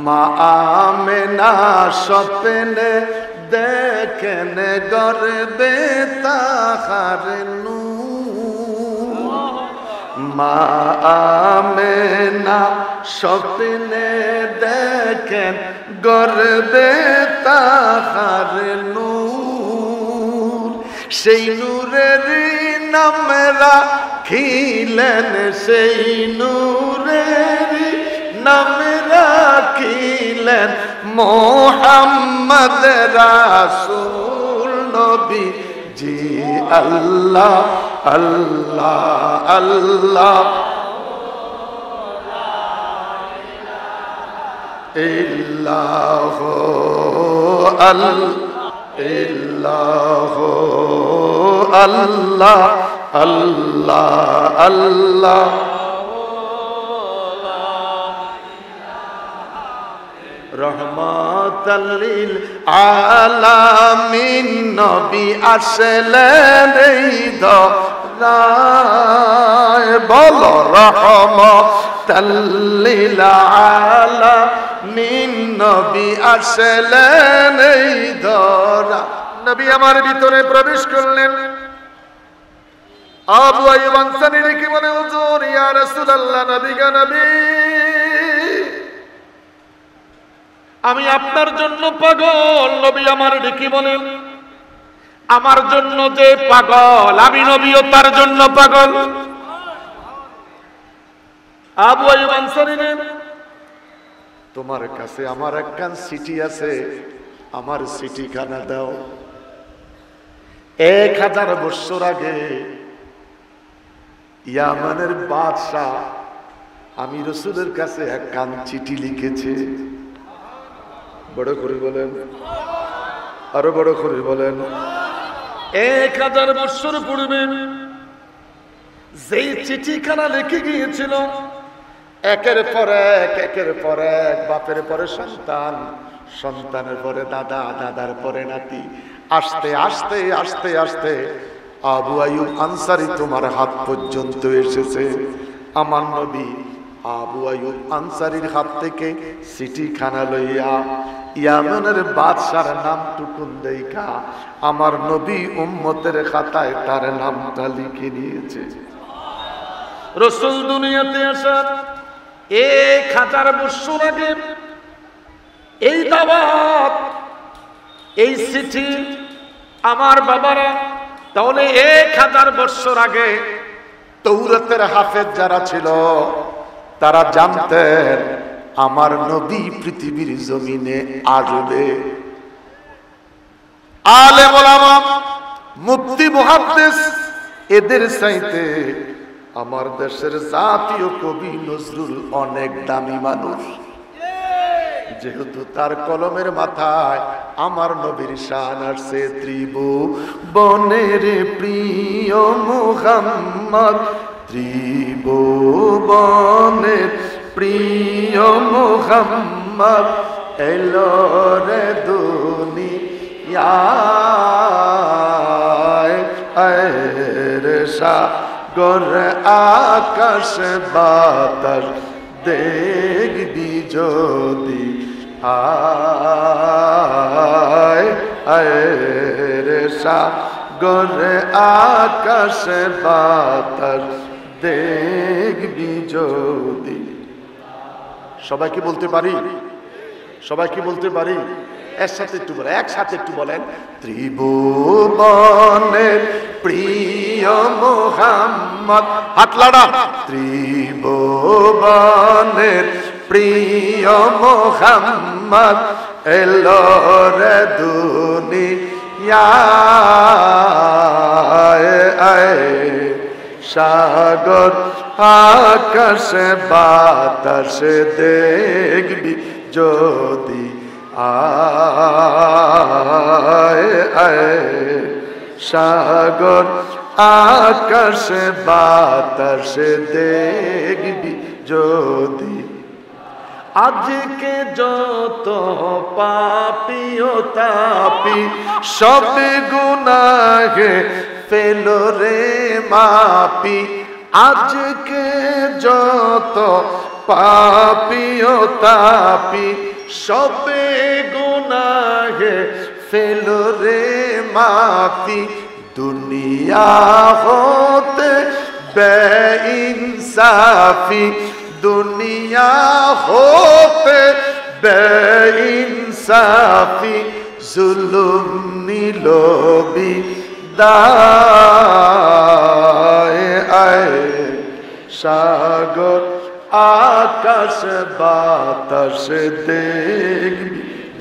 মা আমেনা স্বপ্নে দেখেন গর্বে তাহার নূর। মা আমেনা স্বপ্নে দেখেন গর্বে তাহার নূর। সেই নূরের নাম রাখিলেন, সেই নূরের নাম রাখিলেন মোহাম্মদ রাসূল নবী জি। আল্লাহ আল্লাহ আল্লাহ ইল্লাহু ইল্লাহু আল্লাহ আল্লাহ আল্লাহ। রহমাতাল লিল আলামিন নবী আসলেন এই ধরায়। বলো রহমাতাল লিল আলামিন নবী আসলেন এই ধরায়। নবী আমার ভিতরে প্রবেশ করলেন। আবু আইয়ুব আনসারী রেখে বলে, হুজুর ইয়া রাসূলুল্লাহ, নবী গো নবী, আমি আপনার জন্য পাগল। নবী আমার ডেকে বলেন, আমার জন্য যে পাগল আমি নবীও তার জন্য পাগল। আবু আইয়ুব আনসারী, তোমার কাছে আমার একখান চিঠি আছে, আমার চিঠিখানা দাও। 1000 বছর আগে ইয়ামানের বাদশাহ আমি রাসূলের কাছে একখান চিঠি লিখেছে। বড় করে বলেন, আরো বড় করে বলেন। 1000 বছর পূর্বে যেই চিঠিখানা লিখে গিয়েছিল, একের পর এক বাপের পরে সন্তান, সন্তানের পরে দাদা, দাদার পরে নাতি, আস্তে আস্তে আস্তে আস্তে আবু আইয়ুব আনসারী তোমার হাত পর্যন্ত এসেছে। আমার নবী আবু আইয়ুব আনসারীর হাত থেকে চিঠিখানা লইয়া ইয়ামানের বাদশার নামটুকুন দেখা আমার নবী উম্মতের খাতায় তার নামটা লিখে নিয়েছে। রাসূল দুনিয়াতে আসার 1000 বছর আগে এই দাওয়াত, এই চিঠি আমার বাবারা, তাহলে 1000 বছর আগে তাওরাতের হাফেজ যারা ছিল তারা জানতেন আমার নবী পৃথিবীর জমিনে আসবে। আলেম ওলামা, মুফতি, মুহাদ্দিস, এদের চাইতে আমার দেশের জাতীয় কবি নজরুল অনেক দামি মানুষ। যেহেতু তার কলমের মাথায় আমার নবীর শান আসছে, ত্রিভুবনের প্রিয় মুহাম্মদ, ত্রিভুবনের প্রিয় মুহাম্মদ এলো রে দুনিয়ায়। রে সাগর আকাশ বাতাস দেখবি যদি আয়, রে সাগর আকাশ বাতাস দেখবি যদি। সবাই কি বলতে পারি? সবাই কি বলতে পারি? একসাথে একটু বলেন, একসাথে একটু বলেন। ত্রিভুবনের প্রিয় মুহাম্মদ, হাত লাড়া। ত্রিভুবনের প্রিয় মুহাম্মদ এলো রে দুনিয়ায়। সাগর আকাশ বাতাস দেখবি যদি আয়। সাগর আকাশ বাতাস দেখবি যদি। আজকে যত পাপী ও তাপী সব গুনাহে ফেলো রে মাপি। আজকে যত পাপী ও তাপী সবে গুনাহে ফেলো রে মাফি দুনিয়া হতে বেইনসাফি দুনিয়া হতে বেইনসাফি জুলুম নিল বিদায় আয় সাগর আকাশ বাতাস দেখবি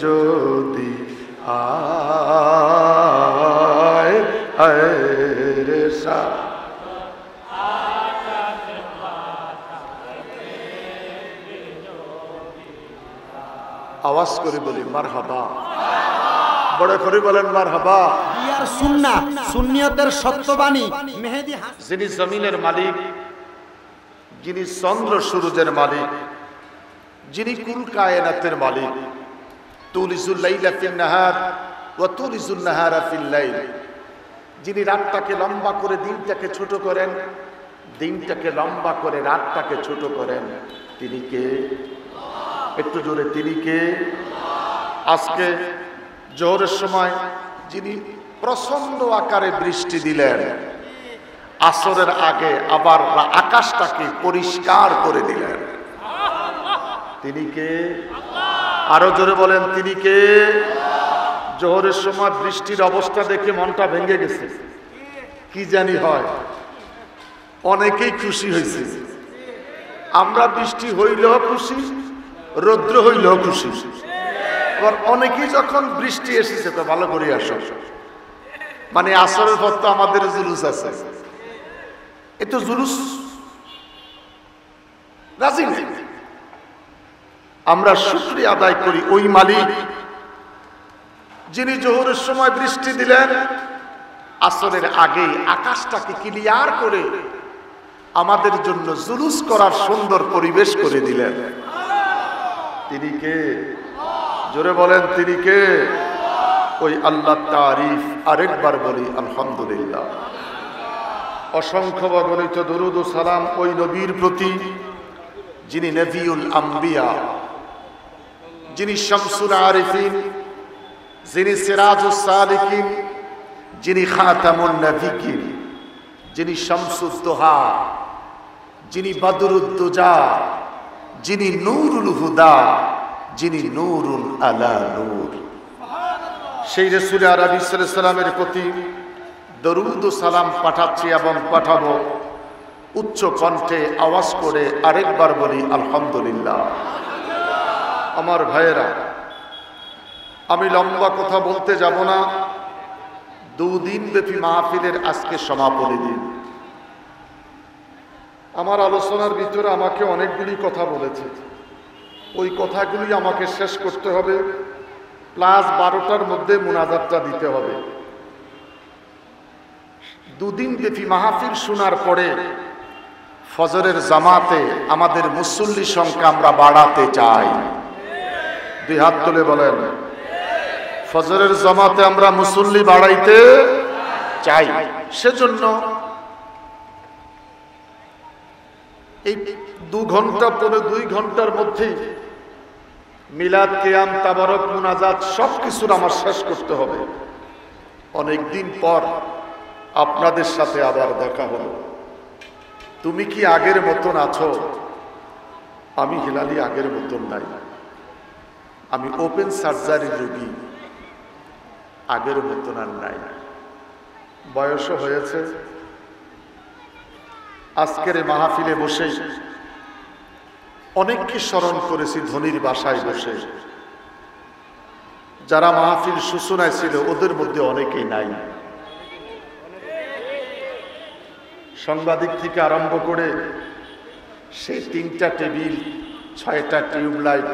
যদি আয় আয় রে আওয়াজ করে বলি মারহাবা, বড় করে বলেন মারহাবা। বিয়ার সুন্নাহ সুন্নিয়তের সত্যবাণী মেহেদী যিনি জমিনের মালিক, যিনি চন্দ্র সূর্যের মালিক, যিনি কুল কায়নাতের মালিক, তুলিজুল লাইলা ফিন নাহার ওয়া তুলিজুল নাহারা ফিল লাইল, যিনি রাতটাকে লম্বা করে দিনটাকে ছোট করেন, দিনটাকে লম্বা করে রাতটাকে ছোট করেন, তিনি কে? একটু জোরে, তিনি কে? আজকে জোহরের সময় যিনি প্রচন্ড আকারে বৃষ্টি দিলেন, আসরের আগে আবার আকাশটাকে পরিষ্কার করে দিলেন, তিনি কে? আরো জোরে বলেন, তিনি কে? জোহরের সময় বৃষ্টির অবস্থা দেখে মনটা ভেঙে গেছে, কি জানি হয়, অনেকেই খুশি হয়েছে। আমরা বৃষ্টি হইলেও খুশি, রৌদ্র হইলেও খুশি। আবার অনেকেই যখন বৃষ্টি এসেছে তো ভালো করে আসো, মানে আসরের পর তো আমাদের জুলুস আছে, এত জুলুস রাজি নেই। আমরা শুকরিয়া আদায় করি ওই মালিক যিনি জোহরের সময় বৃষ্টি দিলেন, আসরের আগে আকাশটাকে ক্লিয়ার করে আমাদের জন্য জুলুস করার সুন্দর পরিবেশ করে দিলেন। তিনি কে? জোরে বলেন, তিনি কে? ওই আল্লাহ তারিফ আরেকবার বলি আলহামদুলিল্লাহ। অসংখ্য গণিত দরুদ ও সালাম ওই নবীর প্রতি যিনি নবিউল আম্বিয়া, যিনি শামসুল আরিফিন, যিনি সিরাজুস সালিকিন, যিনি খাতামুন নবিয়্যিন, যিনি শামসুদ দুহা, যিনি বদরুদ্দুজা, যিনি নূরুল হুদা, যিনি নূরুন আলা নূর, সেই রাসূল আরবি সাল্লাল্লাহু আলাইহি সাল্লামের প্রতি দরুদ ও সালাম পাঠাচ্ছি এবং পাঠাবো উচ্চ কণ্ঠে আওয়াজ করে আরেকবার বলি আলহামদুলিল্লাহ। আমার ভাইয়েরা, আমি লম্বা কথা বলতে যাব না। দুদিন ব্যাপী মাহফিলের আজকে সমাপনী দিন। আমার আলোচনার ভিতরে আমাকে অনেকগুলি কথা বলেছে, ওই কথাগুলি আমাকে শেষ করতে হবে, প্লাস 12টার মধ্যে মুনাজাতটা দিতে হবে। দুদিন ব্যাপী মাহফিল শোনার পরে ফজরের জামাতে আমাদের মুসল্লি সংখ্যা আমরা বাড়াতে চাই। দুই হাত তুলে বলেন, ফজরের জামাতে আমরা মুসল্লি বাড়াইতে চাই। সেজন্য এই 2 ঘন্টা পরে 2 ঘন্টার মধ্যে মিলাদ, কিয়াম, তাবারক, মুনাজাত সবকিছুর আমার শেষ করতে হবে। অনেকদিন পর আপনাদের সাথে আবার দেখা হলো। তুমি কি আগের মতন আছো? আমি হিলালি আগের মতন নাই। আমি ওপেন সার্জারি রোগী, আগের মতন আর নাই। বয়সও হয়েছে। আজকের মাহফিলে বসে অনেককে স্মরণ করেছি ধনির বাসায় বসে। যারা মাহফিল সূচনায় ছিল ওদের মধ্যে অনেকেই নাই। সাংবাদিক থেকে আরম্ভ করে সেই 3টা টেবিল, 6টা টিউবলাইট,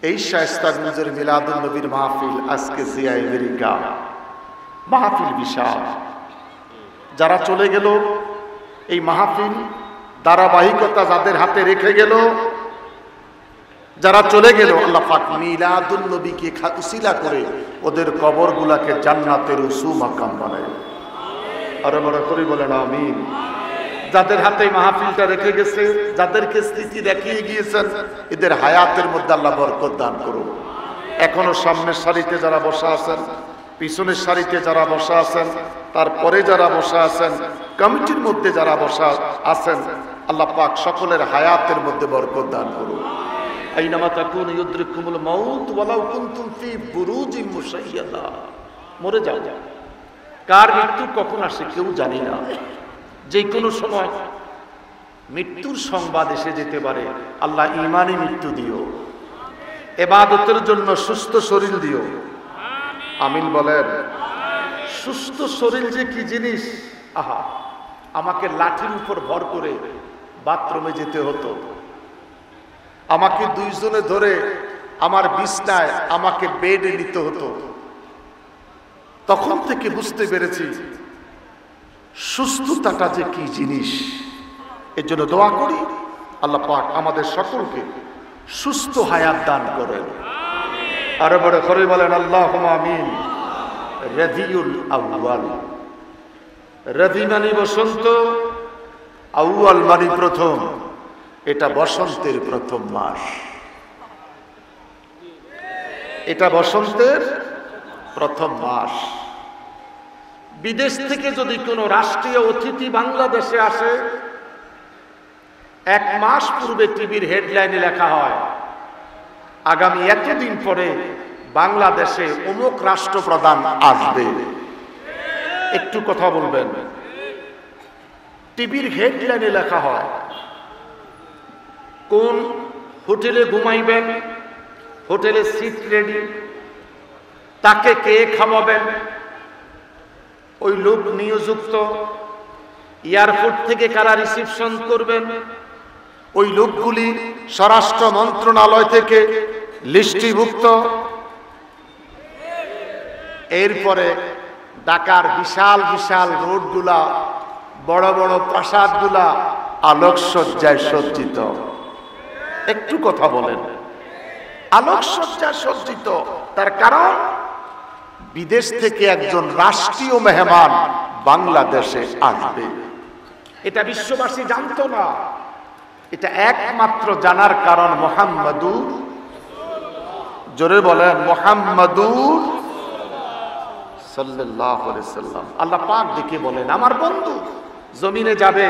এই শায়েস্তাগঞ্জের মিলাদুন নবীর মাহফিল, আজকে জিয়া আমেরিকা মাহফিল বিশাল। যারা চলে গেল, এই মাহফিল ধারাবাহিকতা যাদের হাতে রেখে গেল, যারা চলে গেল, আল্লাহ পাক মিলাদুন নবীকে উসিলা করে ওদের কবরগুলাকে জান্নাতের উঁচু মাকাম বানায়। আরো বড় করে বলেন আমিন। যাদের হাতে মাহফিলটা রেখে গেছে, যাদেরকে স্মৃতি দেখিয়ে গিয়েছেন, এদের হায়াতের মধ্যে আল্লাহ বরকত দান করুন। এখনো সামনের সারিতে যারা বসা আছেন, পিছনের সারিতে যারা বসা আছেন, তারপরে যারা বসা আছেন, কমিটির মধ্যে যারা বসা আছেন, আল্লাহ পাক সকলের হায়াতের মধ্যে বরকত দান করুন। আইনামা তাকুনু ইউদরিকুমুল মাউত ওয়ালাউ কুনতুম ফি বুরুজিন মুশাইয়াদা। মরে যাও, কার মৃত্যু কখন আসে কেউ জানি না। যে কোনো সময় মৃত্যুর সংবাদ এসে যেতে পারে। আল্লাহ ঈমানি মৃত্যু দিও, ইবাদতের জন্য সুস্থ শরীর দিও, আমিন বলেন। সুস্থ শরীর যে কি জিনিস! আহা, আমাকে লাঠির উপর ভর করে বাথরুমে যেতে হতো, আমাকে দুইজনে ধরে আমার বিছনায় আমাকে বেডে নিতে হতো। তখন থেকে বুঝতে পেরেছি সুস্থতাটা যে কি জিনিস। এর জন্য দোয়া করি আল্লাহ পাক আমাদের সকলকে সুস্থ হায়াত দান করেন। আরো বড় করে বলেন আল্লাহুম্মা আমিন। রবিউল আউয়াল, রবি মানে বসন্ত, আউয়াল মানে প্রথম। এটা বসন্তের প্রথম মাস, এটা বসন্তের প্রথম মাস। বিদেশ থেকে যদি কোনো রাষ্ট্রীয় অতিথি বাংলাদেশে আসে, এক মাস পূর্বে টিভির হেডলাইনে লেখা হয় আগামী এতদিন পরে বাংলাদেশে অমুক রাষ্ট্রপ্রধান আসবে। একটু কথা বলবেন, টিভির হেডলাইনে লেখা হয় কোন হোটেলে ঘুমাইবেন, হোটেলে সিট রেডি, তাকে কে খাওয়াবেন, ওই লোক নিয়োজিত, এয়ারপোর্ট থেকে কারা রিসিপশন করবেন, ওই লোকগুলি স্বরাষ্ট্র মন্ত্রণালয় থেকে লিস্টিভুক্ত। এরপরে ঢাকার বিশাল বিশাল রোডগুলা, বড় বড় প্রাসাদগুলা আলোকসজ্জায় সজ্জিত। একটু কথা বলেন, আলোকসজ্জায় সজ্জিত। তার কারণ বিদেশ থেকে একজন রাষ্ট্রীয় মেহমান বাংলাদেশে আসবে। এটা বিশ্ববাসী জানতো না। এটা একমাত্র জানার কারণ মুহাম্মাদুর, জোরে বলেন মুহাম্মাদুর সাল্লাল্লাহু আলাইহি সাল্লাম। আল্লাহ পাক দেখে বলেন আমার বন্ধু জমিনে যাবে,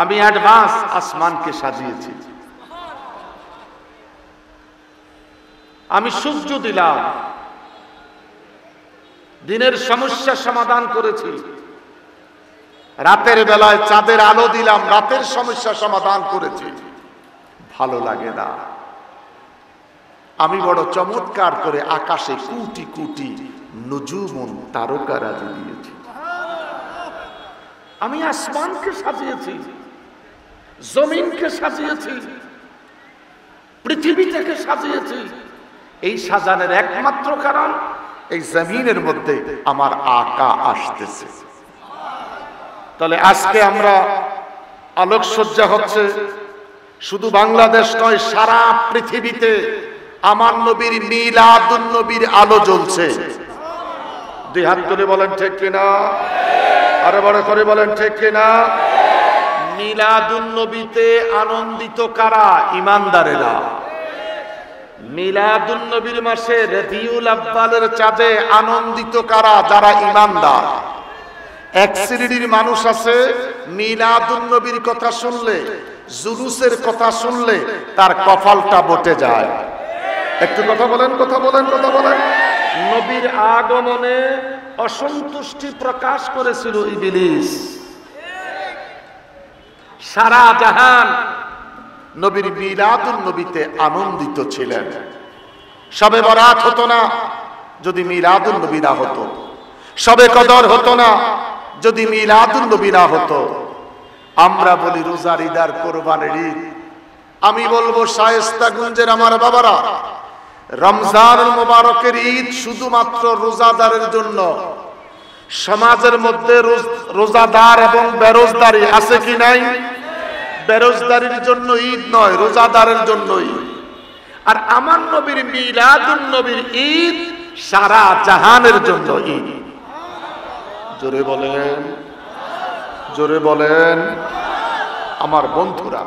আমি অ্যাডভান্স আসমানকে সাজিয়েছি, আমি সূর্য দিলাম, দিনের সমস্যা সমাধান করেছি, রাতের বেলায় চাঁদের আলো দিলাম, রাতের সমস্যা সমাধান করেছি। ভালো লাগে না? আমি বড় চমৎকার করে আকাশে কোটি কোটি নুজুমুন তারকারাজি দিয়েছি, আমি আসমানকে সাজিয়েছি, জমিনকে সাজিয়েছি, পৃথিবীটাকে সাজিয়েছি। এই সাজানোর একমাত্র কারণ এই জমিনের মধ্যে আমার আকা আসতেছে। তাহলে আজকে আমরা আলোকসজ্জা হচ্ছে, শুধু বাংলাদেশ নয় সারা পৃথিবীতে আমার নবীর মিলাদুন নবীর আলো জ্বলছে। দুই হাত তুলে বলেন ঠিক কিনা, আরো বড় করে বলেন ঠিক কিনা। মিলাদুন নবীতে আনন্দিত কারা? ঈমানদারেরা। মিলাদুন নবীর মাসে রবিউল আউয়ালের চাঁদে আনন্দিত কারা? যারা ঈমানদার। এক শ্রেণীর মানুষ আছে মিলাদুন নবীর কথা শুনলে, জুলুসের কথা শুনলে তার কপালটা বটে যায়। একটু কথা বলেন, কথা বলেন, কথা বলেন। নবীর আগমনে অসন্তুষ্টি প্রকাশ করেছিল ইবলিস। সারা জাহান নবীর মিলাদুন নবীতে আনন্দিত ছিলেন। শবে বরাত হতো না যদি মিলাদুন নবী না হতো, শবে কদর হতো না যদি মিলাদুন নবী না হতো। আমরা বলি রোজার ঈদ আর কোরবানির ঈদ। আমি বলবো শায়েস্তাগঞ্জের আমার বাবারা, রমজানুল মুবারকের ঈদ শুধুমাত্র রোজাদারের জন্য। সমাজের মধ্যে রোজাদার এবং বেরোজদারি আছে কি নাই? বেরোজদারির জন্য ঈদ নয়, রোজাদারের জন্য ঈদ। আর আমার নবীর মিলাদুন নবীর ঈদ সারা জাহানের জন্য ঈদ। জোরে বলেন, জোরে বলেন। আমার বন্ধুরা,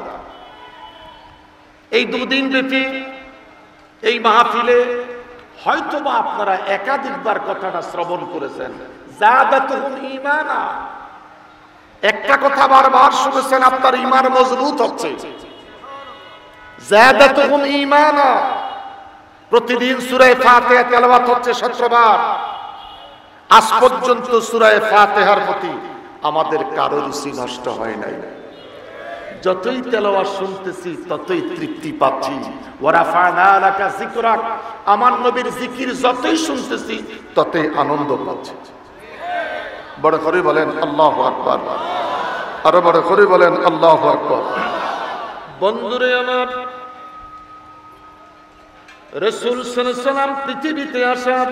এই দুদিন ব্যাপী এই মাহফিলে হয়তোবা আপনারা একাধিকবার কথাটা শ্রবণ করেছেন, যাদাতুহুম ঈমানা। একটা কথা বারবার শুনেছেন, আপনার ঈমান মজবুত হচ্ছে। যাদাতুহুম ঈমানা। প্রতিদিন সূরা ফাতিহা তেলাওয়াত হচ্ছে 17 বার। আজ পর্যন্ত সূরা ফাতিহার প্রতি আমাদের কারো রুচি নষ্ট হয় নাই। যতই তেলাওয়াত শুনতেছি ততই তৃপ্তি পাচ্ছি। ওয়া রাফা'না লাকা যিকরাক, আমার নবীর জিকির যতই শুনতেছি ততই আনন্দ পাচ্ছি। বড় করে বলেন আল্লাহু আকবার, আরো বড় করে বলেন আল্লাহু আকবার। বন্ধুরে আমার, রাসূল সাল্লাল্লাহু আলাইহি ওয়াসাল্লাম পৃথিবীতে আসার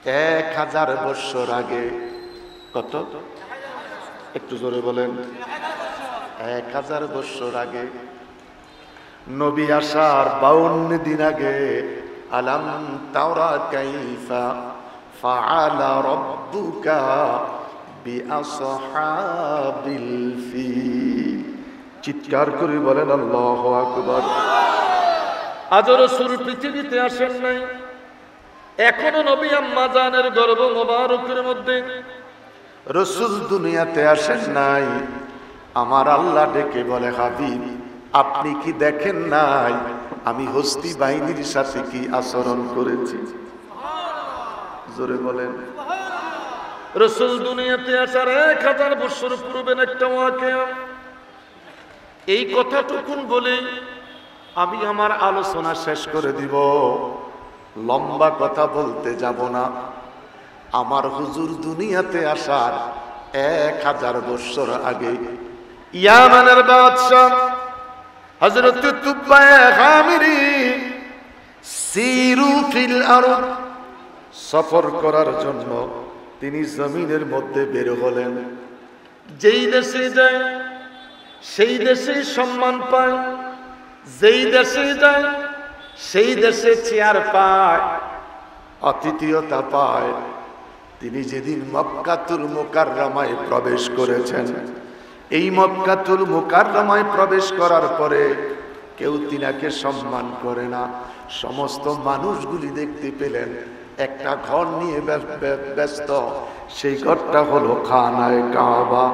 1000 বছর আগে, কত? একটু জোরে বলেন। 1000 বছর আগে, নবী আসার 52 দিন আগে, আলাম তারা কাইফা ফাআলা রাব্বুকা বিআসহাবিল ফিল। চিৎকার করে বলেন আল্লাহু আকবার। আজ রাসূল পৃথিবীতে আসেন নাই, এখনো নবী আম্মা জানের গর্ভ মোবারকের মধ্যে রাসূল দুনিয়াতে আসেন নাই। আমার আল্লাহ ডেকে বলে, হাবিব আপনি কি দেখেন নাই আমি হস্তি বাহিনীর সাথে কি আচরণ করেছি? জোরে বলেন। রাসূল দুনিয়াতে আসার 1000 বছর পূর্বের একটা ওয়াকিয়া। এই কথাটুকুন বলে আমি আমার আলোচনা শেষ করে দিব। লম্বা কথা বলতে যাব না। আমার হুজুর দুনিয়াতে আসার 1000 বছর আগে ইয়ামানের বাদশা হযরত তুবায় খামিরি সিরু ফিল আরদ, সফর করার জন্য তিনি জমিনের মধ্যে বের হলেন। যেই দেশে যায় সেই দেশে সম্মান পায়, যেই দেশে যায় সেই দেশে চেয়ার পায়, আতিথেয়তা পায়। তিনি যেদিন মক্কাতুল মুকাররমায় প্রবেশ করেছেন, এই মক্কাতুল মুকাররমায় প্রবেশ করার পরে কেউ তিনাকে সম্মান করে না। সমস্ত মানুষগুলি দেখতে পেলেন একটা ঘর নিয়ে ব্যস্ত, সেই ঘরটা হলো খানায়ে কাবা।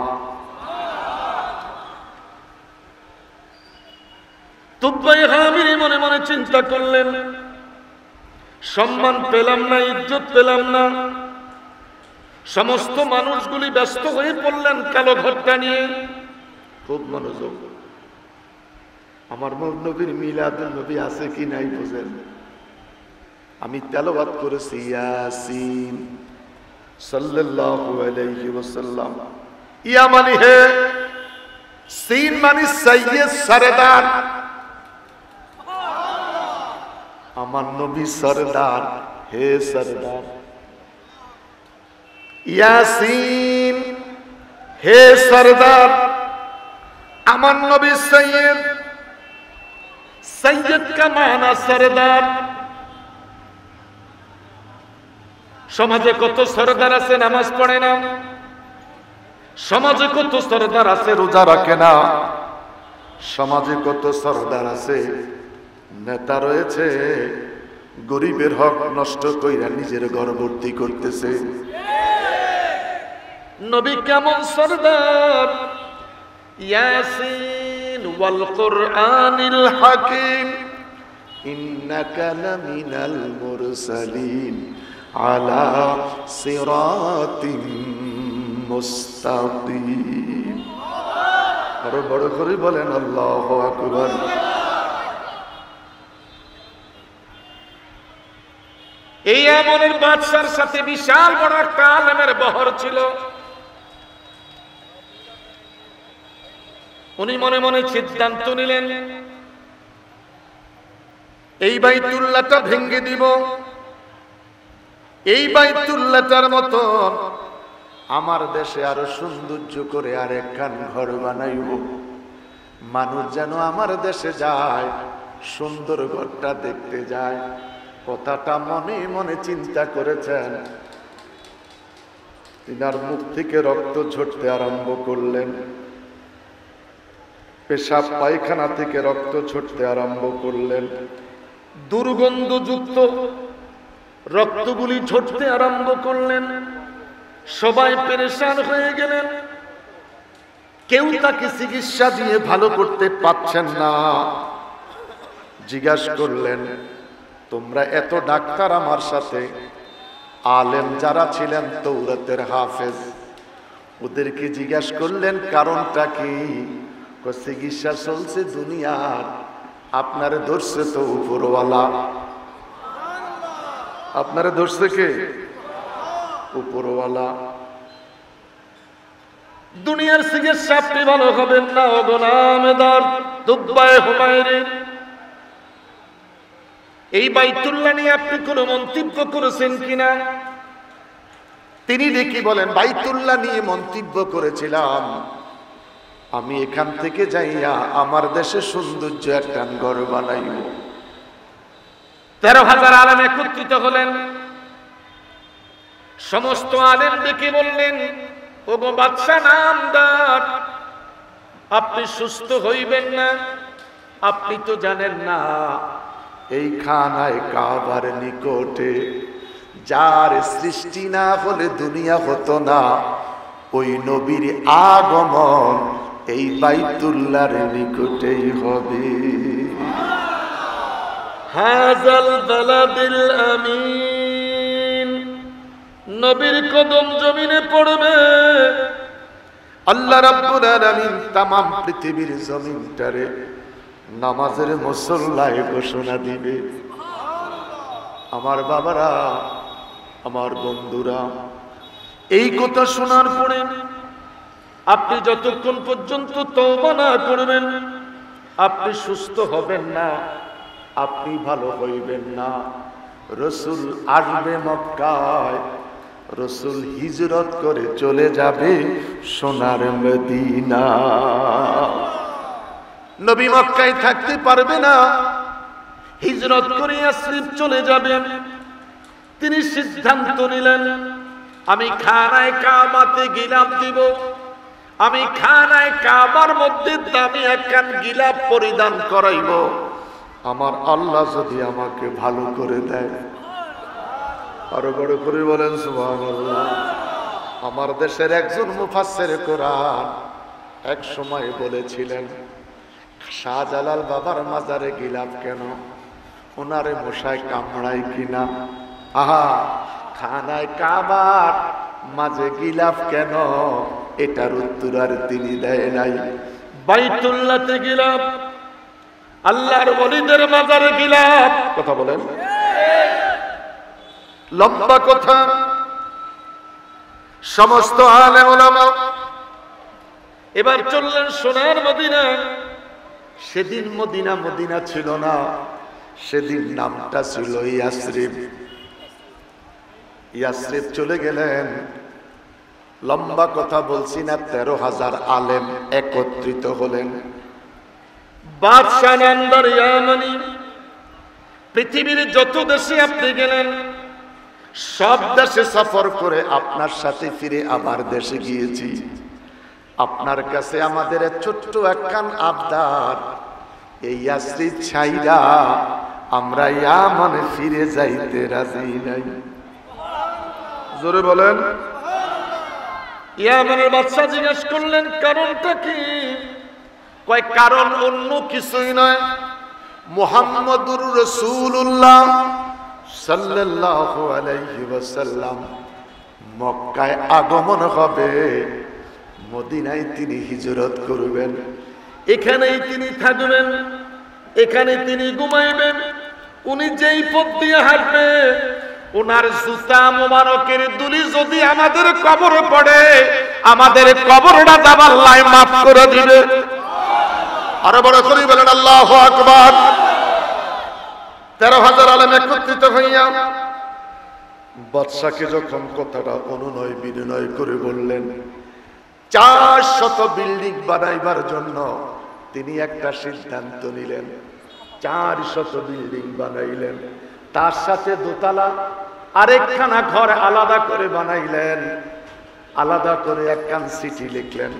তুবাই খামিরি মনে মনে চিন্তা করলেন, সম্মান পেলাম না, ইজ্জত পেলাম না। সমস্ত মানুষগুলি ব্যস্ত হয়ে পড়লেন কালো ঘরটা নিয়ে। খুব মনোযোগ। আমার নবীর মিলাদুন নবী আছে কি নাই বুঝেন? আমি তেলাওয়াত করেছি ইয়াসিন সাল্লাল্লাহু আলাইহি ওয়াসাল্লাম। ইয়া মানে হে, সিন মানে সাইয়্যিদ সরদার। আমার নবী সরদার, হে সরদার। ইয়াসিন, হে সরদার। আমার নবী সৈয়দ, সৈয়দ কা মানা সরদার। সমাজে কত সরদার আছে নামাজ পড়ে না, সমাজে কত সরদার আছে রোজা রাখে না, সমাজে কত সরদার আছে নেতা রয়েছে গরিবের হক নষ্ট কইরা নিজের ঘর ভর্তি করতেছে। নবী কেমন সরদার? ইয়াসিন ওয়াল কুরআনিল হাকিম ইন্নাকা লামিনাল মুরসালিন আলা সিরাতিম মুস্তাকিম। আরো বড় করে বলেন আল্লাহু আকবার। এই আমনের বাদশার সাথে বিশাল বড় একটা আলেমের বহর ছিল। উনি মনে মনে সিদ্ধান্ত নিলেন, এই বাইতুল্লাহটা ভেঙে দিব। এই বাইতুল্লাহটার মতো আমার দেশে আরো সৌন্দর্য করে আর একখান ঘর বানাইব। মানুষ যেন আমার দেশে যায়, সুন্দর ঘরটা দেখতে যায়। কথাটা মনে মনে চিন্তা করেছেন। তিনার মুখ থেকে রক্ত ঝরতে আরম্ভ করলেন। পেশাব পায়খানা থেকে রক্ত ছুটতে আরম্ভ করলেন, দুর্গন্ধযুক্ত রক্তগুলি ঝরতে আরম্ভ করলেন। সবাই পেরেশান হয়ে গেলেন, কেউ তাকে চিকিৎসা দিয়ে ভালো করতে পারছেন না। জিজ্ঞাসা করলেন, তোমরা এত ডাক্তার আমার সাথে, আলেম যারা ছিলেন তৌরাতের হাফেজ, ওদেরকে জিজ্ঞাসা করলেন কারণটা কি? চিকিৎসা চলছে দুনিয়ার, আপনারে ধরছে তো উপরওয়ালা। আপনারে ধরছে কে? উপরওয়ালা। দুনিয়ার চিকিৎসা আপনি ভালো হবেন না। অগনামেদার দুব্বায়ে হুমায়ুন, এই বাইতুল্লাহ নিয়ে আপনি কোনো মন্তব্য করেছেন কিনা? তিনি দেখি বলেন, বাইতুল্লাহ নিয়ে মন্তব্য করেছিলাম, আমি এখান থেকে যাইয়া আমার দেশে সৌন্দর্য একটা ঘর বানাইব। 13,000 আলেম একত্রিত হলেন। সমস্ত আলেম দেখে বললেন, ওগো বাদশাহ নামদার, আপনি সুস্থ হইবেন না। আপনি তো জানেন না এই খানায় কাবার নিকটে যার সৃষ্টি না হলে দুনিয়া হতো না, ওই নবীর আগমন এই বাইতুল্লাহর নিকটেই হবে। হাযাল বালাদিল আমিন, নবীর কদম জমিনে পড়বে। আল্লাহ রাব্বুল আলামিন তামাম পৃথিবীর জমিনটারে নামাজের মুসল্লায় ঘোষণা দিবে। আমার বাবারা, আমার বন্ধুরা, এই কথা শোনার পরে আপনি যতক্ষণ পর্যন্ত তওবা না করবেন, আপনি সুস্থ হবেন না, আপনি ভালো হইবেন না। রাসূল আসবে মক্কায়, রাসূল হিজরত করে চলে যাবে সোনার মদিনা। নবী মক্কায় থাকতে পারবে না, হিজরত করে ইয়াসরিব চলে যাবেন। তিনি সিদ্ধান্ত নিলেন, আমি খানায় কাবাতে গিলাফ দিব, আমি খানায় কাবার মধ্যে দামি একখান গিলাফ পরিধান করাইব। আমার আল্লাহ যদি আমাকে ভালো করে দেয়, আরো বড় করে বলেন সুবহানাল্লাহ। আমার দেশের একজন মুফাসসির কোরআন এক সময় বলেছিলেন, শাহজালাল বাবার মাজারে গিলাফ কেন? ওনারে মশায় কামড়ায় কিনা? আহা, খানায় কাবার মাঝে গিলাফ কেন? এটার উত্তর আর তিনি দেয় নাই। বাইতুল্লাহতে গিলাফ, আল্লাহর ওলিদের মাজারে গিলাফ। কথা বলেন, লম্বা কথা। সমস্ত আলেম ওলামা এবার চললেন সোনার মদিনা। সেদিন মদিনা মদিনা ছিল না, সেদিন নামটা ছিল ইয়াসরিব। ইয়াসরিব চলে গেলেন। লম্বা কথা বলছি না, 13,000 আলেম একত্রিত হলেন। বাদশাহ নামদার ইয়ামানি, পৃথিবীর যত দেশে আপনি গেলেন, সব দেশে সফর করে আপনার সাথে ফিরে আবার দেশে গিয়েছি। আপনার কাছে আমাদের ছোট্ট একখান আবদার, এই ইয়াসরিব ছাইরা আমরা ইয়ামানে ফিরে যাইতে রাজি নাই। জোরে বলেন। ইয়ামানের বাদশা জিজ্ঞেস করলেন, কারণটা কি? কয়, কারণ অন্য কিছুই নয়, মুহাম্মদুর রাসূলুল্লাহ সাল্লাল্লাহু আলাইহি ওয়াসাল্লাম মক্কায় আগমন হবে, মদিনায় তিনি হিজরত করবেন, এখানেই তিনি থাকবেন, এখানে তিনি ঘুমাইবেন। উনি যেই পথ দিয়ে হাঁটবে, ওনার জুতা মোবারকের দুলি যদি আমাদের কবরে পড়ে, আমাদের কবরটা আল্লাহ মাফ করে দিবে। আরো বড় করে বলেন আল্লাহু আকবার। 13,000 আলেম একত্রিত হইয়া বাদশাকে যখন কথাটা অনুনয় বিনয় করে বললেন, 400 বিল্ডিং বানাইবার জন্য তিনি একটা সিদ্ধান্ত নিলেন। 400 বিল্ডিং বানাইলেন, তার সাথে দোতলা আরেকখানা ঘর আলাদা করে বানাইলেন, আলাদা করে একখান চিঠি লিখলেন,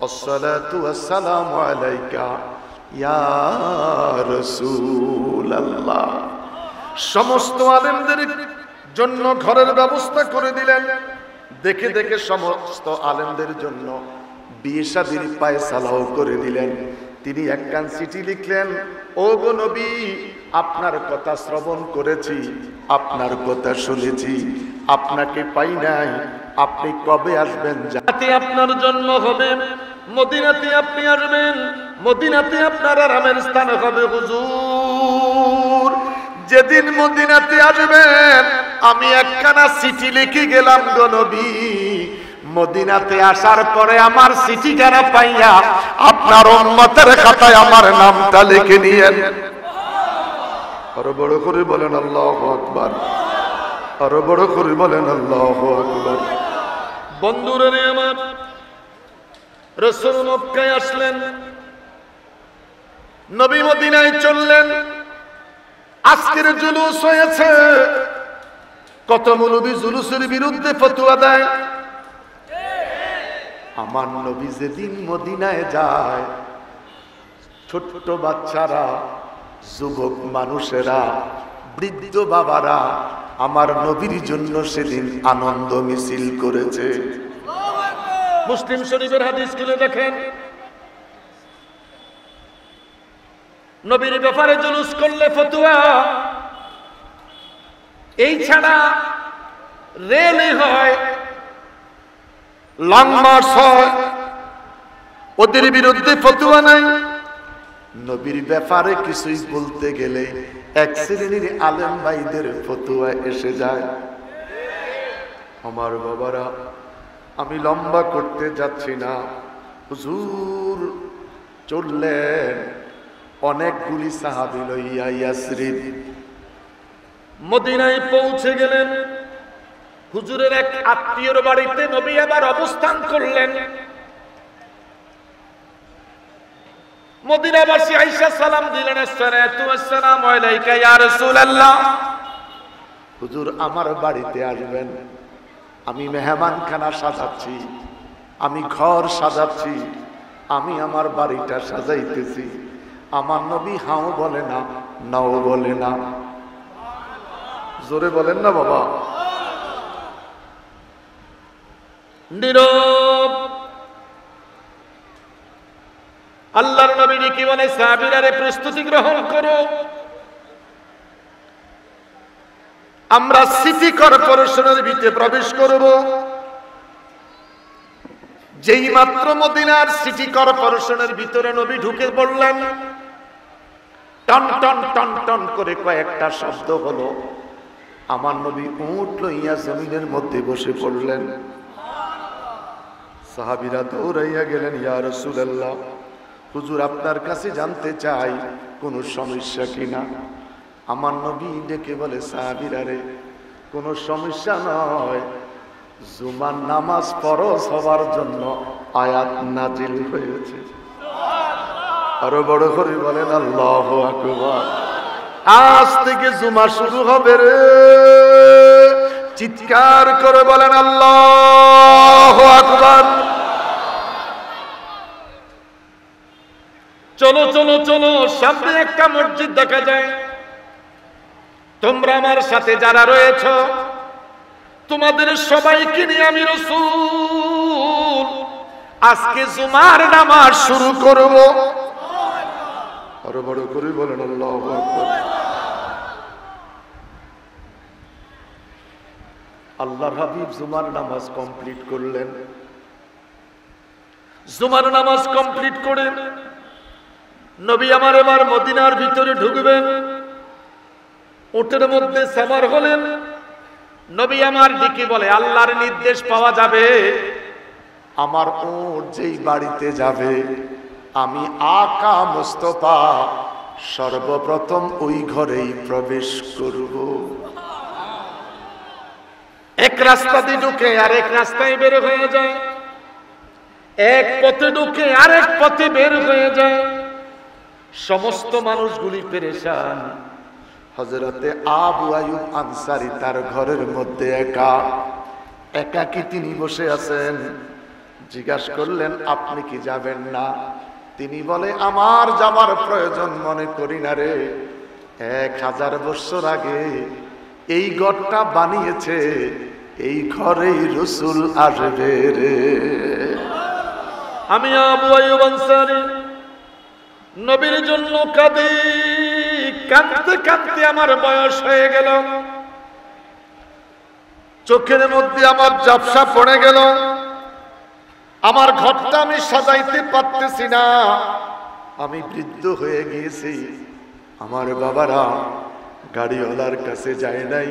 আসসালাতু ওয়াসসালামু আলাইকা ইয়া রাসূলুল্লাহ। সমস্ত আলেমদের জন্য ঘরের ব্যবস্থা করে দিলেন। দেখে দেখে সমস্ত আলেমদের জন্য বিয়ে শাদীর ফায়সালাও করে দিলেন। তিনি একখান চিঠি লিখলেন, ও গো নবী, আপনার কথা শ্রবণ করেছি, আপনার কথা শুনেছি, আপনাকে পাই নাই, আপনি কবে আসবেন? যাতে আপনার জন্ম হবে, মদিনাতে আপনি আসবেন, মদিনাতে আপনার আরামের স্থান হবে। হুজুর, যেদিন মদিনাতে আসবেন আমি একখানা চিঠি লিখে গেলাম গো নবী। মদিনাতে আসার পরে আমার চিঠিখানা পাইয়া আপনার উম্মতের খাতায় আমার নামটা লিখে নিয়েন। আরো বড় করে বলেন আল্লাহু আকবার, আরো বড় করে বলেন আল্লাহু আকবার। বন্ধুরা আমার, রাসূল মক্কায় আসলেন, নবী মদিনায় চললেন। আজকের জুলুস হয়েছে, কত মৌলবী জুলুসের বিরুদ্ধে ফতোয়া দেয়। আমার নবী যেদিন মদিনায় যায়, ছোট্ট বাচ্চারা, যুবক মানুষেরা, বৃদ্ধ বাবারা আমার নবীর জন্য সেদিন আনন্দ মিছিল করেছে। মুসলিম শরীফের হাদিস খুলে দেখেন, নবীর ব্যাপারে জুলুস করলে ফতোয়া, এই ছাড়া রেলি হয়, লং মার্চ হয়, ওদের বিরুদ্ধে ফতোয়া নাই। নবীর ব্যাপারে কিছুই বলতে গেলে এক শ্রেণীর আলেম ভাইদের ফতোয়া এসে যায়। আমার বাবারা, আমি লম্বা করতে যাচ্ছি না। হুজুর চললেন, অনেকগুলি সাহাবী লইয়া ইয়াসরিব মদিনায় পৌঁছে গেলেন। হুজুরের এক আত্মীয়র বাড়িতে নবী আবার অবস্থান করলেন। মদিনাবাসী আয়েশা সালাম দিলেন, আসসালাতু ওয়াসসালামু আলাইকা ইয়া রাসূলুল্লাহ। হুজুর আমার বাড়িতে আসবেন, আমি মেহমানখানা সাজাচ্ছি, আমি ঘর সাজাচ্ছি, আমি আমার বাড়িটা সাজাইতেছি। আমার নবী হাও বলে না, নাও বলে না। জোরে বলেন না বাবা। নীরব। আল্লাহর নবী কি বলে, সাহাবীরা প্রস্তুতি গ্রহণ করো, আমরা সিটি কর্পোরেশনের ভিতরে প্রবেশ করব। যেই মাত্র মদিনার সিটি কর্পোরেশনের ভিতরে নবী ঢুকে পড়লেন, টন টন টন টন করে কয়েকটা শব্দ হলো। আমার নবী উট লইয়া জমিনের মধ্যে বসে পড়লেন। সাহাবীরা দৌড়াইয়া গেলেন, ইয়া রাসূলুল্লাহ, হুজুর আপনার কাছে জানতে চাই কোনো সমস্যা কিনা। আমার নবী ডেকে বলে, সাহাবীরা রে, কোনো সমস্যা নয়, জুমার নামাজ ফরজ হওয়ার জন্য আয়াত নাজিল হয়েছে। আরো বড় করে বলেন আল্লাহু আকবার। আজ থেকে জুমা শুরু হবে রে, চিৎকার করে বলেন আল্লাহু আকবার। চলো চলো চলো, সামনে একটা মসজিদ দেখা যায়। তোমরা আমার সাথে যারা রয়েছ, তোমাদের সবাইকে নিয়ে আমি রাসূল আজকে জুমার নামাজ শুরু করব। আরো বড় করে বলেন আল্লাহু আকবার। আল্লাহর হাবিব জুমার নামাজ কমপ্লিট করলেন। জুমার নামাজ কমপ্লিট করে নবী আমার এবার মদিনার ভিতরে ঢুকবেন। উটের মধ্যে সাওয়ার হলেন। নবী আমার দিকে বলে, আল্লাহর নির্দেশ পাওয়া যাবে, আমার উট যেই বাড়িতে যাবে আমি আকা মুস্তাফা সর্বপ্রথম ওই ঘরেই প্রবেশ করব। এক রাস্তা দিয়ে ঢুকে আরেক রাস্তায় বের হয়ে যায়, এক পথে ঢুকে আরেক পথে বের হয়ে যায়। সমস্ত মানুষগুলি পেরেশান। হযরতে আবু আইয়ুব আনসারী তার ঘরের মধ্যে একাকী তিনি বসে আছেন। জিজ্ঞাসা করলেন আপনি কি যাবেন না? তিনি বলে আমার যাবার প্রয়োজন মনে করি না রে, 1000 বছর আগে এই ঘরটা বানিয়েছে, এই ঘরেই রাসূল আসবে রে। আমি আবু আইয়ুব আনসারী নবীর জন্য কাঁদি, কাঁদতে কাঁদতে আমার বয়স হয়ে গেল, চোখের মধ্যে আমার ঝাপসা পড়ে গেল, আমার ঘরটা আমি সাজাইতে পারতেছি না, আমি বৃদ্ধ হয়ে গিয়েছি। আমার বাবারা গাড়িওয়ালার কাছে যায় নাই,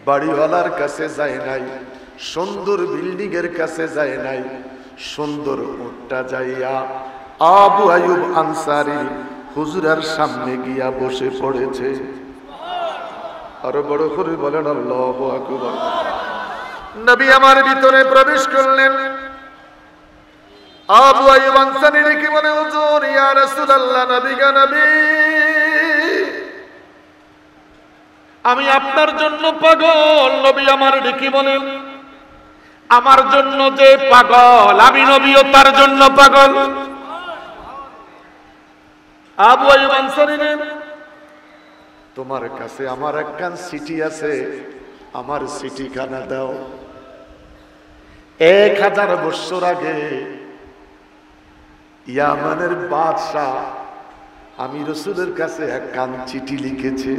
বাড়িওয়ালার কাছে যায় নাই, সুন্দর বিল্ডিং এর কাছে যায় নাই, সুন্দর উটটা যাইয়া আবু আইয়ুব আনসারী হুজুরের সামনে গিয়া বসে পড়েছে। আরো বড় করে বলেন আল্লাহু আকবার। নবী আমার ভিতরে প্রবেশ করলেন। আবু আইয়ুব আনসারী রেখে বলে হুজুর ইয়া রাসূলুল্লাহ, নবী গো নবী, আমি আপনার জন্য পাগল। নবী আমার ডেকে বলেন আমার জন্য যে পাগল, আমি নবীও তার জন্য পাগল। আবু আইয়ুব আনসারী তোমার কাছে আমার একখান চিঠি আছে, আমার চিঠিখানা দাও। 1000 বছর আগে ইয়ামানের বাদশা আমি রাসূলের কাছে একখান চিঠি লিখেছে।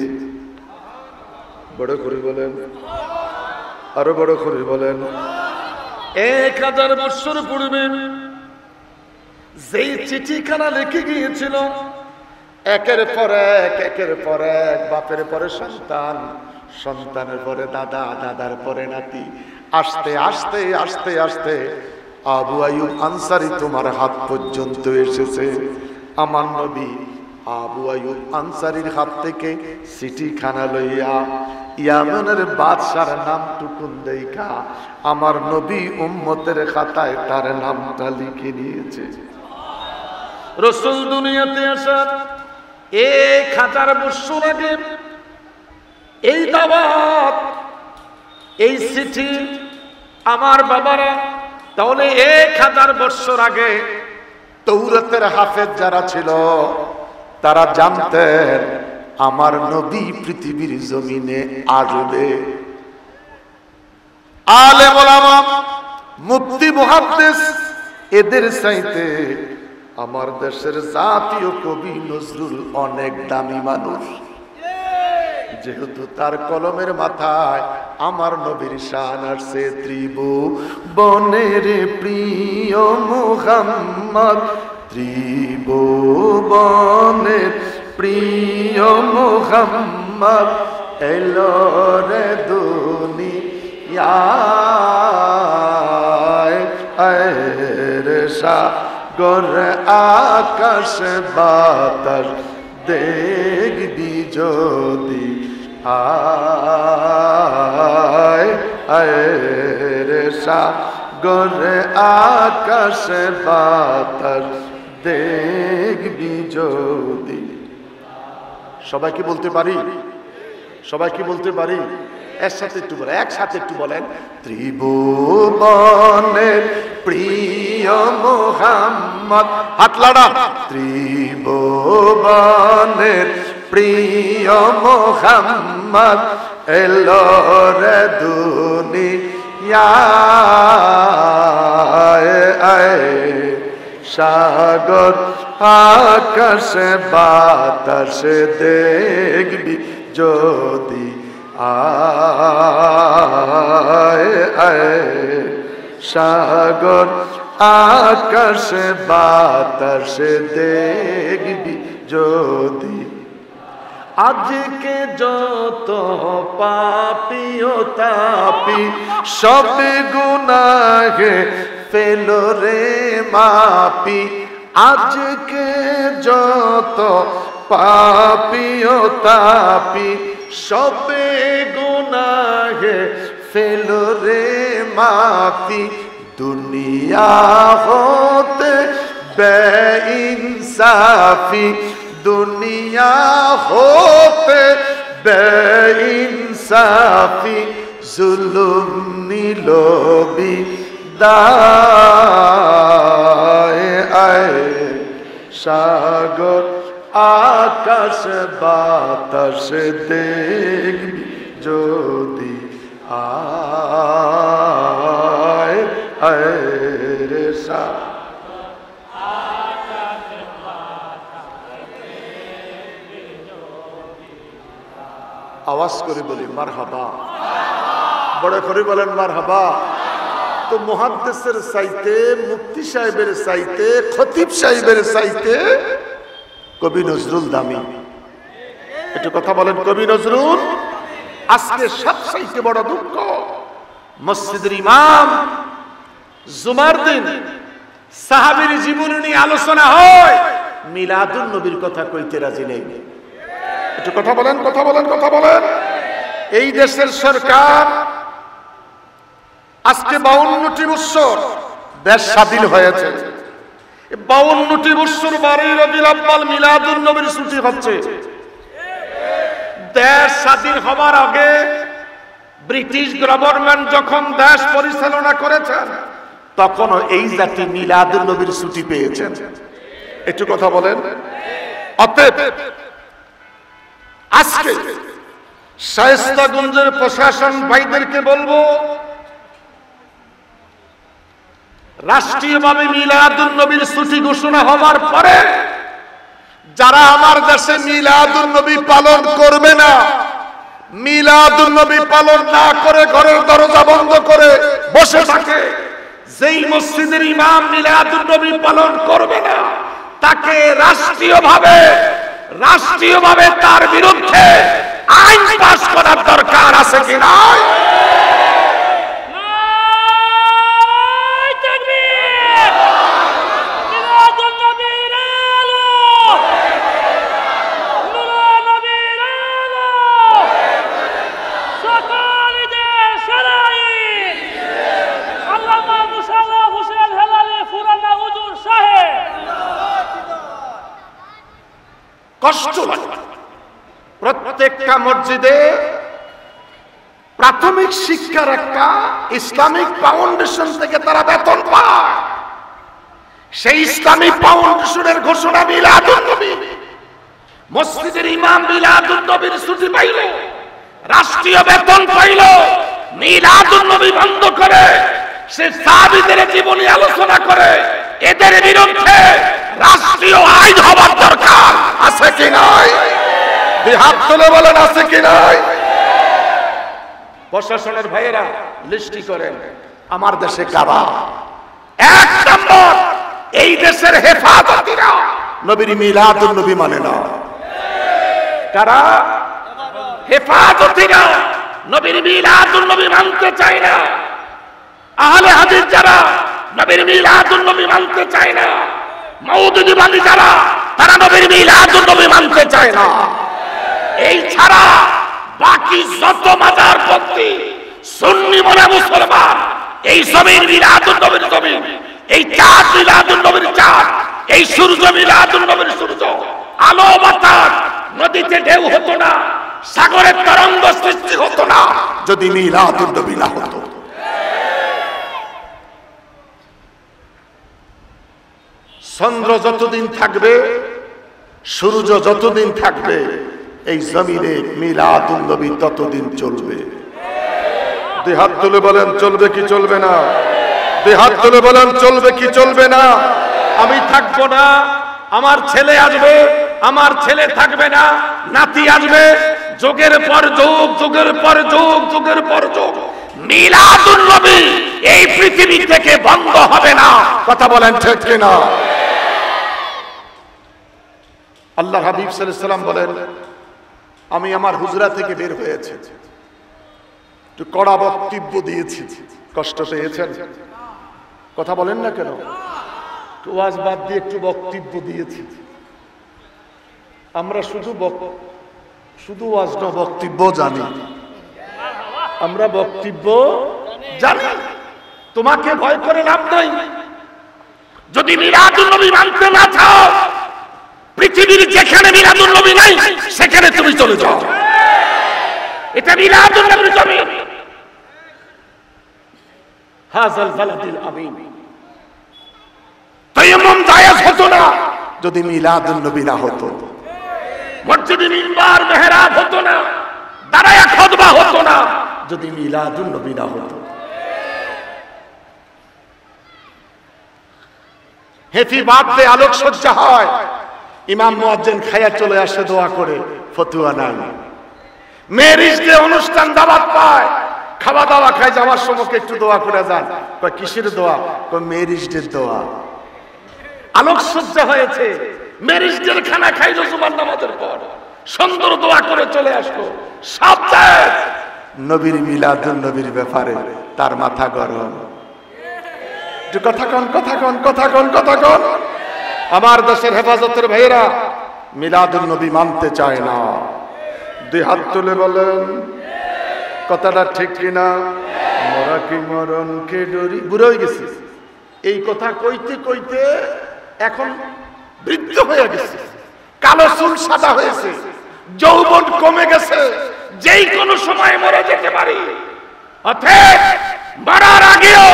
বড় করে বলেন, আরো বড় করে বলেন। 1000 বছর পূর্বে যেই চিঠিখানা লিখে গিয়েছিল, একের পর এক বাপের পরে সন্তান, সন্তানের পরে দাদা, দাদার পরে নাতি, আস্তে আস্তে আস্তে আস্তে আবু আইয়ুব আনসারী তোমার হাত পর্যন্ত এসেছে। আমার নবী আবু আইয়ুব আনসারীর হাত থেকে চিঠিখানা লইয়া ইয়ামানের বাদশার নাম টুকুন দেইখা আমার নবী উম্মতের খাতায় তার নামটা লিখে নিয়েছে। রাসূল দুনিয়াতে আসার 1000 বছর আগে এই দাওয়াত, এই চিঠি আমার বাবারা, তাহলে 1000 বছর আগে তৌরাতের হাফেজ যারা ছিল তারা জানতেন আমার নবী পৃথিবীর জমিনে আসবে। আলেম ওলামা, মুফতি, মুহাদ্দিস, এদের চাইতে আমার দেশের জাতীয় কবি নজরুল অনেক দামি মানুষ। যেহেতু তার কলমের মাথায় আমার নবীর শান আসছে, ত্রিভুবনের প্রিয় মুহাম্মদ, ত্রিভুবনের প্রিয় মুহাম্মদ এলো রে দুনিয়ায়, রে সাগর আকাশ বাতাস দেখবি যদি, আয় রে সাগর আকাশ বাতাস দেখবি যদি। সবাই কি বলতে পারি? সবাই কি বলতে পারি? একসাথে একটু বলেন, একসাথে একটু বলেন। ত্রিভুবনের প্রিয় মুহাম্মদ, হাত লাড়া। ত্রিভুবনের প্রিয় মুহাম্মদ এলো রে দুনিয়ায়, সাগর আকাশে বাতাসে দেখবি যদি, আয় সাগর আকাশে বাতাসে দেখবি যদি। আজকে যত পাপী ও তাপী সব গুনাহে ফেলো রে মাপি, আজকে যত পাপী ও তাপী সবে গুনাহে ফেলো রে মাপি, দুনিয়া হতে বেইনসাফি, দুনিয়া হতে বেইনসাফি, জুলুম নিলবি দায় আয় সাগর আকাশ বাতাস দেখবি যদি আয় আয় রে আওয়াজ করে বলি মারহাবা, বড় করে বলেন মারহাবা। তো মুহাদ্দিসের চাইতে, মুফতি সাহেবের চাইতে, খতিব সাহেবের চাইতে কবি নজরুল দামি। একটু কথা বলেন কবি নজরুল। আজকে সবচাইতে বড় দুঃখ, মসজিদের ইমাম জুমার দিন সাহাবীর জীবন নিয়ে আলোচনা হয়, মিলাদুন নবীর কথা কইতে রাজি নেই। একটু কথা বলেন, কথা বলেন, কথা বলেন। এই দেশের সরকার আজকে 52টি বছর দেশ স্বাধীন হয়েছে, 52টি বছর বারোই রবিউল আউয়াল মিলাদুন নবীর ছুটি হচ্ছে। দেশ স্বাধীন হবার আগে ব্রিটিশ গভর্নমেন্ট যখন দেশ পরিচালনা করেছেন, তখনও এই জাতি মিলাদুন নবীর ছুটি পেয়েছেন। একটু কথা বলেন। অতএব আজকে শায়েস্তাগঞ্জের প্রশাসন ভাইদেরকে বলবো, রাষ্ট্রীয়ভাবে মিলাদুন নবীর ছুটি ঘোষণা হওয়ার পরে যারা আমার দেশে মিলাদুন নবী পালন করবে না, মিলাদুন নবী পালন না করে ঘরের দরজা বন্ধ করে বসে থাকে, যেই মসজিদের ইমাম মিলাদুন নবী পালন করবে না, তাকে রাষ্ট্রীয়ভাবে তার বিরুদ্ধে আইন পাস করার দরকার আছে কি না? কষ্ট লাগে। প্রত্যেকটা মসজিদে প্রাথমিক শিক্ষার একটা ইসলামিক ফাউন্ডেশন থেকে তারা বেতন পায়। সেই ইসলামিক ফাউন্ডেশনের ঘোষণা মিলাদুন নবী। মসজিদের ইমাম মিলাদুন নবীর ছুটি পাইল, রাষ্ট্রীয় বেতন পাইল, মিলাদুন নবী বন্ধ করে সে সাহাবীদের জীবনী আলোচনা করে, এদের বিরুদ্ধে রাষ্ট্রীয় আইন হবার দরকার আছে কি নাই? হাত তুলে বলেন আছে কি নাই? প্রশাসনের ভাইয়েরা লিস্টি করেন আমার দেশে কারা। এক নম্বর, এই দেশের হেফাজতিরা নবীর মিলাদুন নবী মানে না। কারা? হেফাজতিরা নবীর মিলাদুন নবী মানতে চায় না। আহলে হাদিস যারা নবীর মিলাদুন নবী মানতে চায় না। মওদুদীবাদী যারা, তারা নবীর মিলাদুন নবী মানতে চায় না। এই ছাড়া বাকি যত মাজারপন্থী সুন্নি মনে মুসলমান, এই জমির মিলাদুন নবীর জমিন, এই চাঁদ মিলাদুন নবীর চাঁদ, এই সূর্য মিলাদুন নবীর সূর্য। আলো বাতাস, নদীতে ঢেউ হতো না, সাগরের তরঙ্গ সৃষ্টি হতো না যদি মিলাদুন নবী না হতো। চন্দ্র যতদিন থাকবে, সূর্য যতদিন থাকবে, এই জমিনে মিলাদুন নবী ততদিন চলবে। দুই হাত তুলে বলেন চলবে কি চলবে না? দুই হাত তুলে বলেন চলবে কি চলবে না? আমি থাকবো না, আমার ছেলে আসবে, আমার ছেলে থাকবে না, নাতি আসবে, যুগের পর যুগ, যুগের পর যুগ, যুগের পর যুগ মিলাদুন নবী এই পৃথিবী থেকে বন্ধ হবে না। কথা বলেন ঠিক কিনা? আল্লাহ হাবিব সাল্লাল্লাহু আলাইহি ওয়াসাল্লাম বলেন, আমি আমার হুজরা থেকে বের হয়েছি, একটু কড়া বক্তব্য দিয়েছি, কষ্ট পেয়েছেন? কথা বলেন না কেন? ওয়াজ বাদ দিয়ে একটু বক্তব্য দিয়েছি। আমরা শুধু ওয়াজ না, বক্তব্য জানি। আমরা বক্তব্য জানি। তোমাকে ভয় করে লাভ নাই। যদি মিলাদুন নবী মানতে না চাও, পৃথিবীর যেখানে মিলাদুন নবী নাই সেখানে তুমি চলে যাও। এটা মিলাদুন নবীর জমিন। হাযাল বালাদিল আমিন। তায়াম্মুম জায়েজ হতো না যদি মিলাদুন নবী না হতো, মসজিদে মিম্বার মেহরাব হতো না, দাঁড়ায়া খুতবা হতো না যদি মিলাদুন নবী না হতো। হ্যাপি বার্থডে আলোকসজ্জা হয়, ইমাম মুয়াজ্জিন খায়া চলে আসে দোয়া করে, ফতুয়া নাই। ম্যারেজ ডে অনুষ্ঠান দাওয়াত পায়, খাওয়া দাওয়া খায়, যাওয়ার সময় একটু দোয়া করে যান। কয় কিসের দোয়া? কয় ম্যারেজ ডে দোয়া। আলোকসজ্জা হয়েছে, ম্যারেজ ডে খানা খাইলো জুমার নামাজের পর, সুন্দর দোয়া করে চলে আসলো, সব জায়েজ। নবীর মিলাদুন নবীর ব্যাপারে তার মাথা গরম। কথা কন, কথা কন, কথা কন, কথা কন। আমার দেশের হেফাজতের ভাইয়েরা মিলাদুন নবী মানতে চায় না। দুই হাত তুলে বলেন কথাটা ঠিক কিনা? মরা কি মরণকে ডরি, বুড়ো হয়ে গেছে। এই কথা কইতে কইতে এখন বৃদ্ধ হয়ে গেছে, কালো চুল সাদা হয়েছে, যৌবন কমে গেছে, যেই কোনো সময় মরে যেতে পারি। অতএব মরার আগেও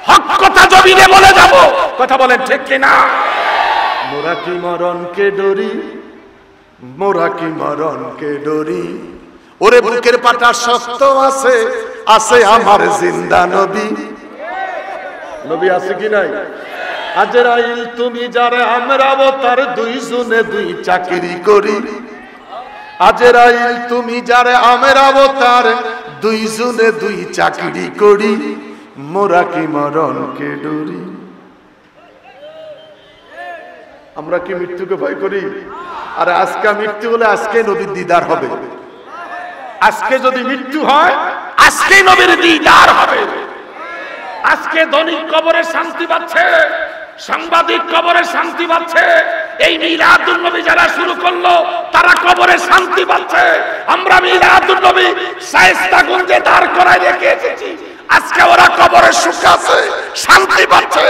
হক কথা জমিনে বলে যাব। কথা বলেন ঠিক কিনা? মোরা কি মরণকে ডরি, মোরা কি মরণকে ডরি, ওরে বুকের পাটা শক্ত আছে, আছে আমার জিন্দা নবী। নবী আছে কি নাই? আজরাইল তুমি যারে, আমরাও তার দুইজনে দুই চাকরি করি। আজরাইল তুমি যারে, আমরাও তার দুইজনে দুই চাকরি করি, মোরা কি মরণকে ডরি। আমরা কি মৃত্যুকে ভয় করি? আরে আজকে মৃত্যু হলে আজকে নবীর দিদার হবে। আজকে যদি মৃত্যু হয়, আজকে নবীর দিদার হবে। আজকে ধনিক কবরে শান্তি পাচ্ছে, সাংবাদিক কবরে শান্তি পাচ্ছে, এই মিলাদুন নবী যারা শুরু করলো তারা কবরে শান্তি পাচ্ছে। আমরা মিলাদুন নবী শায়েস্তাগঞ্জে দাঁড় করায় রেখে এসেছি, আজকে ওরা কবরে সুখ আছে, শান্তি পাচ্ছে।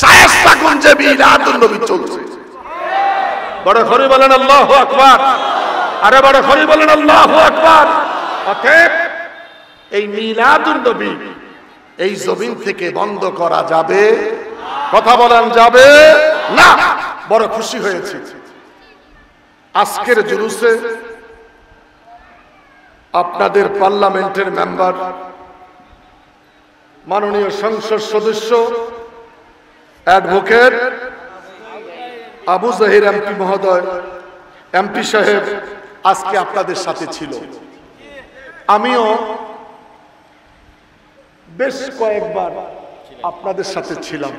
শায়েস্তাগঞ্জে মিলাদুন নবী চলছে। বড় করে বলেন আল্লাহু আকবার, আরে বড় করে বলেন আল্লাহু আকবার। অতএব এই মিলাদুন নবী এই জমিন থেকে বন্ধ করা যাবে, কথা বলেন যাবে না। বড় খুশি হয়েছি আজকের জুলুসে আপনাদের পার্লামেন্টের মেম্বার, মাননীয় সংসদ সদস্য অ্যাডভোকেট আবু জাহির এমপি মহোদয়, এমপি সাহেব আজকে আপনাদের সাথে ছিল। আমিও বেশ কয়েকবার আপনাদের সাথে ছিলাম।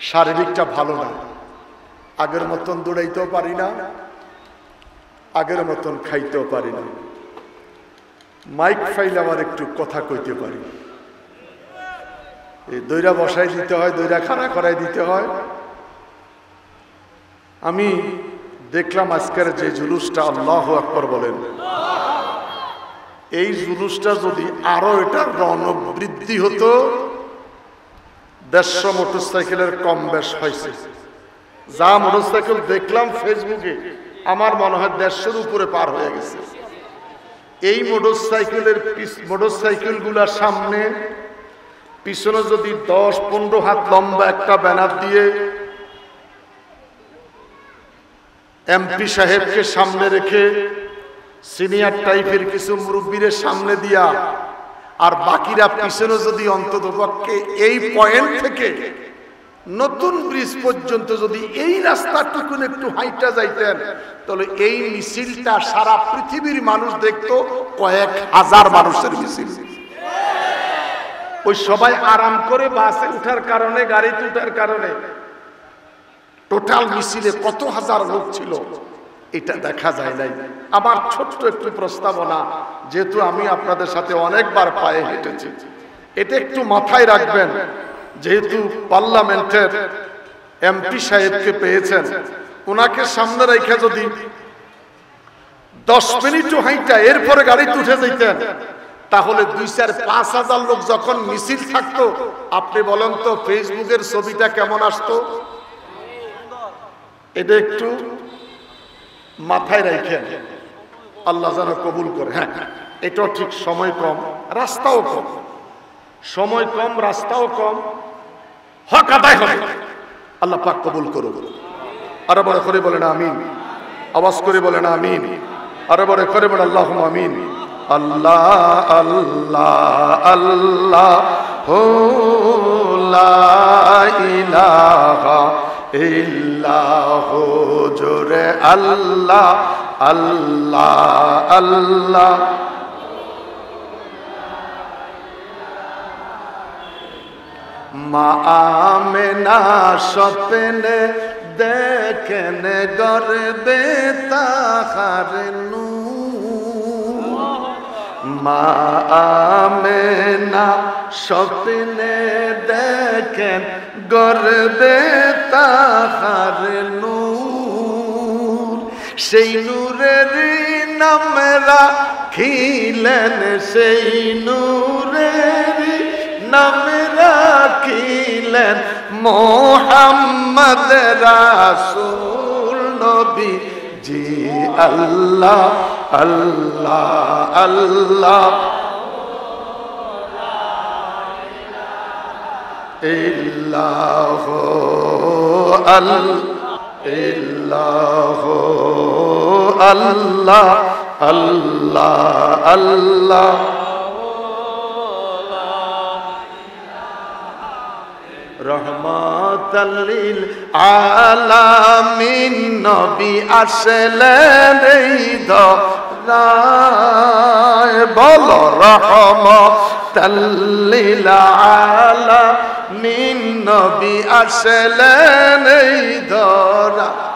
শারীরিকটা ভালো না, আগের মতন দৌড়াইতেও পারি না, আগের মতন খাইতেও পারি না। মাইক ফাইল আমার একটু কথা কইতে পারি, এই দইরা বসাই দিতে হয়, দইরা খাড়া করাই দিতে হয়। আমি দেখলাম আজকের যে জুলুসটা, আল্লাহু আকবার বলেন, এই জুলুসটা যদি আরো এটার রৌনক বৃদ্ধি হতো, 150 মোটরসাইকেলের কম বেশ হয়েছে। যা মোটরসাইকেল দেখলাম ফেসবুকে, আমার মনে হয় 150-এর উপরে পার হয়ে গেছে। এই মোটরসাইকেলগুলোর সামনে পিছনে যদি 10-15 হাত লম্বা একটা ব্যানার দিয়ে এমপি সাহেবকে সামনে রেখে, সিনিয়র টাইপের কিছু মুরব্বীদের সামনে দিয়া, আর বাকিরা পিছনে যদি অন্ততপক্ষে এই পয়েন্ট থেকে নতুন ব্রিজ পর্যন্ত যদি এই রাস্তাটুকু একটু হাইটা যাইতেন, তাহলে এই মিছিলটা সারা পৃথিবীর মানুষ দেখতো, কয়েক হাজার মানুষের মিছিল। ওই সবাই আরাম করে বাসে উঠার কারণে, গাড়িতে উঠার কারণে টোটাল মিছিলে কত হাজার লোক ছিল এটা দেখা যায় নাই। আমার ছোট্ট একটু প্রস্তাবনা, যেহেতু আমি আপনাদের সাথে অনেকবার পায়ে হেঁটেছি, এটা একটু মাথায় রাখবেন। যেহেতু পার্লামেন্টের এমপি সাহেবকে পেয়েছেন, ওনাকে সামনে রেখে যদি 10 মিনিটও হাইটা এরপরে গাড়িতে উঠে যেতেন, তাহলে 2-4-5 হাজার লোক যখন মিছিল থাকতো, আপনি বলেন তো ফেসবুকের ছবিটা কেমন আসতো? এটা একটু মাথায় রাখেন, আল্লাহ যেন কবুল করে। হ্যাঁ, এটাও ঠিক, সময় কম, রাস্তাও কম। সময় কম, রাস্তাও কম, হক আদায় হবে। আল্লাহ পাক কবুল করুন। আরো বড় করে বলেন আমিন, আওয়াজ করে বলেন আমিন, আরো বড় করে বলেন আল্লাহুম্মা আমিন। আল্লাহ আল্লাহ আল্লাহ হু লা ইলাহা ইল্লাহু জোরে আল্লাহ আল্লাহ আল্লাহ। মা আমেনা স্বপ্নে দেখেন গর্বে তাহার নূর। মা আমেনা স্বপ্নে দেখেন গর্বে তাহার নূর। সেই নূরের নাম রাখিলেন, সেই নূরের নাম রাখিলেন মোহাম্মদ রাসূল নবী জি। আল্লাহ আল্লাহ আল্লাহ ইল্লাহু ইল্লাহু আল্লাহ আল্লাহ আল্লাহ। রহমাতাল লিল আলামিন নবী আসলেন এই ধরায়। বলো রহমাতাল লিল আলামিন নবী আসলেন এই ধরায়।